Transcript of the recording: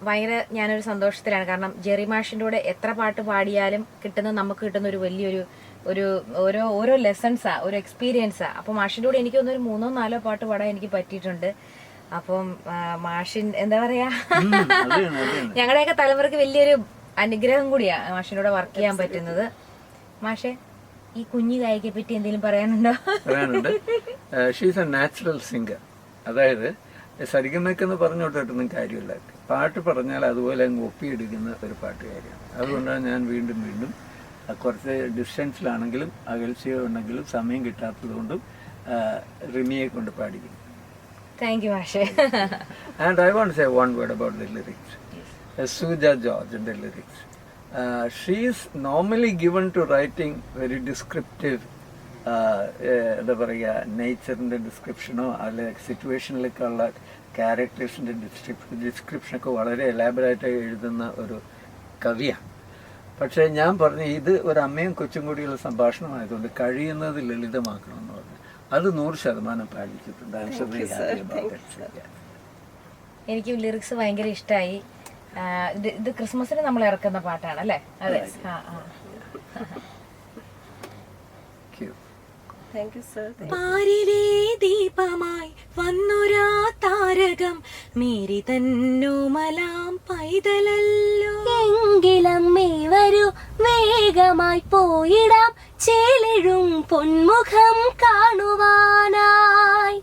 ഭയങ്കര ഞാനൊരു സന്തോഷത്തിലാണ്. കാരണം ജെറി മാഷിന്റെ കൂടെ എത്ര പാട്ട് പാടിയാലും നമുക്ക് കിട്ടുന്ന ഒരു വലിയൊരു ഓരോ ലെസൺസാ, ഒരു എക്സ്പീരിയൻസാ. അപ്പൊ മാഷിന്റെ കൂടെ എനിക്ക് തോന്നുന്നു ഒരു 3-4 പാട്ട് പാടാൻ എനിക്ക് പറ്റിയിട്ടുണ്ട്. അപ്പം മാഷിൻ എന്താ പറയാ, ഞങ്ങളുടെയൊക്കെ തലമുറക്ക് വലിയൊരു അനുഗ്രഹം കൂടിയാ മാഷിനോട് വർക്ക് ചെയ്യാൻ പറ്റുന്നത്. മാഷെ, ഈ കുഞ്ഞു ഗായികയെ പറ്റി എന്തെങ്കിലും പറയാനുണ്ടോ? പറയാനുണ്ട്. She's A natural singer. അതായത് സരിഗമയ്ക്കെന്ന് പറഞ്ഞോട്ടൊന്നും കാര്യമില്ല. പാട്ട് പറഞ്ഞാൽ അതുപോലെ അങ്ങ് ഒപ്പിയെടുക്കുന്ന ഒരു പാട്ടുകാരിയാണ്. അതുകൊണ്ടാണ് ഞാൻ വീണ്ടും വീണ്ടും കുറച്ച് ഡിസ്റ്റൻസിലാണെങ്കിലും അകൽച്ചയുണ്ടെങ്കിലും സമയം കിട്ടാത്തത് കൊണ്ടും റിമിയെ കൊണ്ട് പാടിക്കും. താങ്ക് യു മാഷെ. And I won't say one word about the lyrics. Suja George in the lyrics. She is normally given to writing very descriptive എന്താ പറയുക, നേച്ചറിൻ്റെ ഡിസ്ക്രിപ്ഷനോ അല്ലെങ്കിൽ സിറ്റുവേഷനിലേക്കുള്ള ക്യാരക്ടേഴ്സിൻ്റെ ഡിസ്ക്രിപ്ഷനൊക്കെ വളരെ എലാബറേറ്റായി എഴുതുന്ന ഒരു കവിയാണ്. പക്ഷേ ഞാൻ പറഞ്ഞു ഇത് ഒരു അമ്മയും കൊച്ചും കൂടിയുള്ള സംഭാഷണമായതുകൊണ്ട് കഴിയുന്നത് ലളിതമാക്കണമെന്ന് പറഞ്ഞു. അത് 100% പാലിച്ചിട്ടുണ്ട്. എനിക്ക് ലിറിക്സ് ഭയങ്കര ഇഷ്ടമായി. ഇത് ക്രിസ്മസിന് നമ്മൾ ഇറക്കുന്ന പാട്ടാണ് അല്ലേ? അതെ. പാരിലെ ദീപമായി വന്നൊരാ താരകം മേരി തന്നോമലാം പൈതലല്ലോ. എങ്കിലമ്മേ വരൂ വേഗമായി പോയിടാം ചേലെഴും പൊന്മുഖം കാണുവാനായി.